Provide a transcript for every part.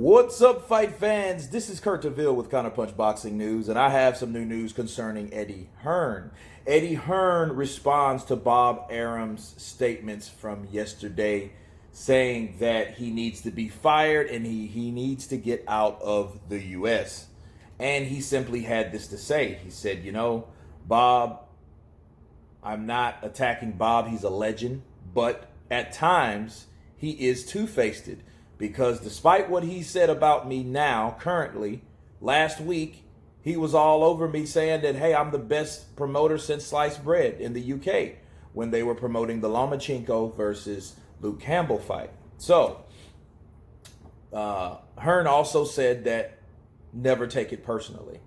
What's up, fight fans? This is Kurt DeVille with Counterpunch Boxing News, and I have some new news concerning Eddie Hearn. Eddie Hearn responds to Bob Arum's statements from yesterday, saying that he needs to be fired and he needs to get out of the U.S. And he simply had this to say. He said, Bob, I'm not attacking Bob. He's a legend, but at times he is two-faced. Because despite what he said about me now, currently, last week, he was all over me saying that, hey, I'm the best promoter since sliced bread in the UK when they were promoting the Lomachenko versus Luke Campbell fight. So, Hearn also said that never take it personally.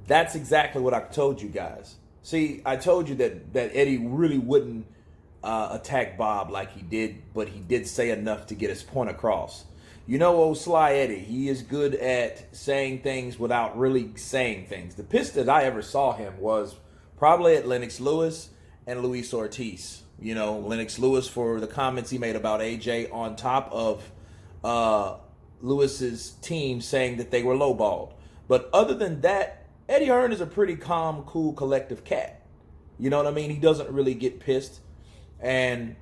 That's exactly what I told you guys. See, I told you that Eddie really wouldn't attack Bob like he did, but he did say enough to get his point across. Old Sly Eddie, he is good at saying things without really saying things. The best that I ever saw him was probably at Lennox Lewis and Luis Ortiz. Lennox Lewis for the comments he made about AJ on top of Lewis's team saying that they were lowballed. But other than that, Eddie Hearn is a pretty calm, cool, collective cat. You know what I mean? He doesn't really get pissed. And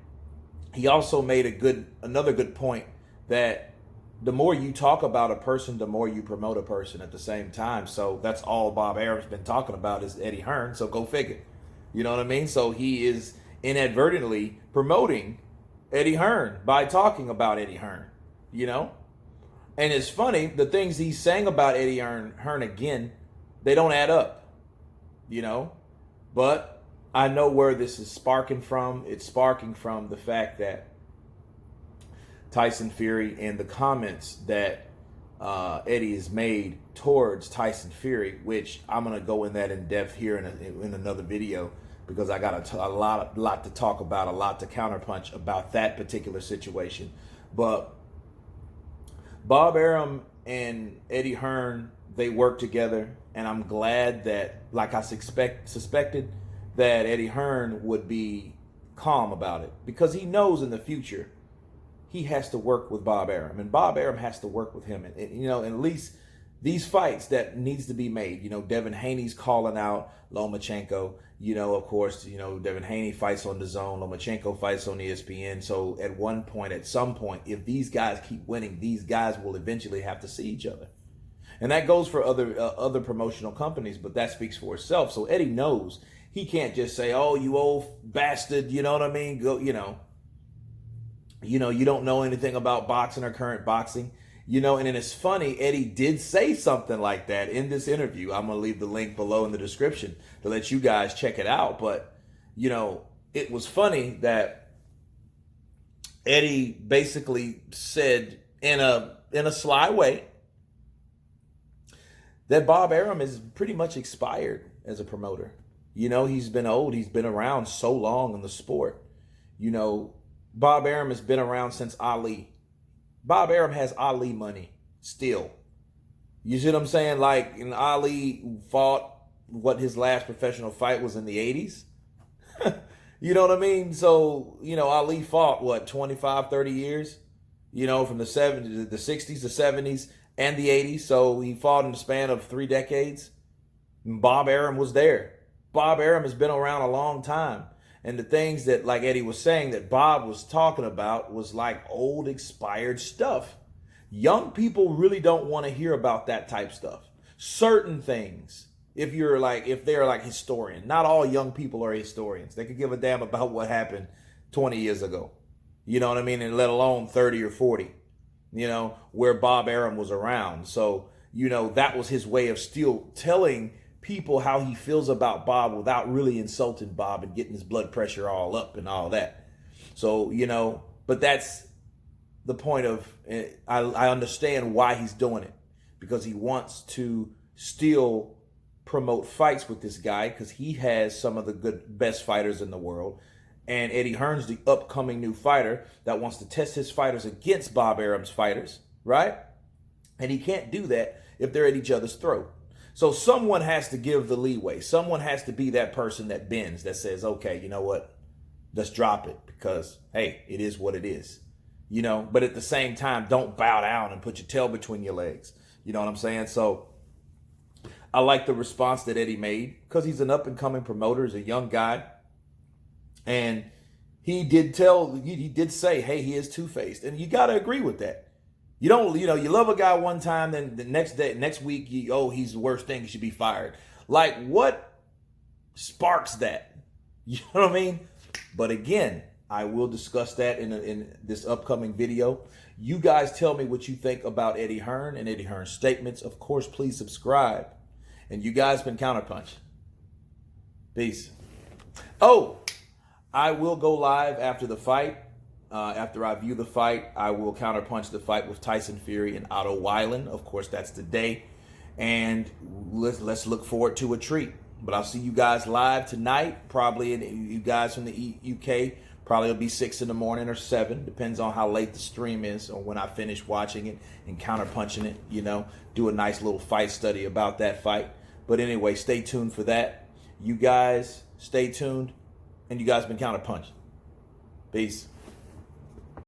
he also made another good point that the more you talk about a person, the more you promote a person at the same time. So that's all Bob Arum's been talking about is Eddie Hearn. So go figure. You know what I mean? So he is inadvertently promoting Eddie Hearn by talking about Eddie Hearn, And it's funny, the things he's saying about Eddie Hearn again, they don't add up, But I know where this is sparking from. It's sparking from the fact that Tyson Fury and the comments that Eddie has made towards Tyson Fury, which I'm going to go in that in depth here in another video because I got a lot to talk about, a lot to counterpunch about that particular situation. But Bob Arum and Eddie Hearn, they work together, and I'm glad that, like I suspected, that Eddie Hearn would be calm about it because he knows in the future he has to work with Bob Arum and Bob Arum has to work with him. And at least these fights that needs to be made, Devin Haney's calling out Lomachenko, of course, Devin Haney fights on DAZN, Lomachenko fights on ESPN. So at some point, if these guys keep winning, these guys will eventually have to see each other. And that goes for other promotional companies, but that speaks for itself. So Eddie knows he can't just say, "Oh, you old bastard," you know what I mean? Go, you don't know anything about boxing or current boxing, And then it's funny, Eddie did say something like that in this interview. I'm gonna leave the link below in the description to let you guys check it out. But it was funny that Eddie basically said in a sly way that Bob Arum is pretty much expired as a promoter. He's been old. He's been around so long in the sport. Bob Arum has been around since Ali. Bob Arum has Ali money still. You see what I'm saying? Like, Ali fought, his last professional fight was in the 80s? You know what I mean? So, Ali fought, 25, 30 years? From the 70s, the 60s, the 70s, and the 80s. So he fought in the span of 3 decades. And Bob Arum was there. Bob Arum has been around a long time. And the things that, like Eddie was saying, that Bob was talking about was like old expired stuff. Young people really don't want to hear about that type stuff. Certain things, if they're like historian, not all young people are historians. They could give a damn about what happened 20 years ago. You know what I mean? And let alone 30 or 40, where Bob Arum was around. So, that was his way of still telling people how he feels about Bob without really insulting Bob and getting his blood pressure all up and all that. So, but that's the point of, I understand why he's doing it, because he wants to still promote fights with this guy because he has some of the best fighters in the world. And Eddie Hearn's the upcoming new fighter that wants to test his fighters against Bob Arum's fighters, right? And he can't do that if they're at each other's throat. So someone has to give the leeway. Someone has to be that person that bends, that says, okay, you know what? Let's drop it because, hey, it is what it is. but at the same time, don't bow down and put your tail between your legs. You know what I'm saying? So I like the response that Eddie made because he's an up and coming promoter, he's a young guy. And he did say, hey, he is two-faced. And you got to agree with that. You don't, you love a guy one time, then the next week, he's the worst thing, he should be fired. Like, what sparks that? You know what I mean? But again, I will discuss that in this upcoming video. You guys tell me what you think about Eddie Hearn and Eddie Hearn's statements. Of course, please subscribe. And you guys been Counterpunch. Peace. Oh, I will go live after the fight. After I view the fight, I will counterpunch the fight with Tyson Fury and Otto Weiland. Of course, that's the day. And let's look forward to a treat. But I'll see you guys live tonight. Probably, you guys from the UK, probably it'll be 6 in the morning or 7. Depends on how late the stream is or when I finish watching it and counterpunching it, do a nice little fight study about that fight. But anyway, stay tuned for that. You guys stay tuned. And you guys been Counterpunch. Peace.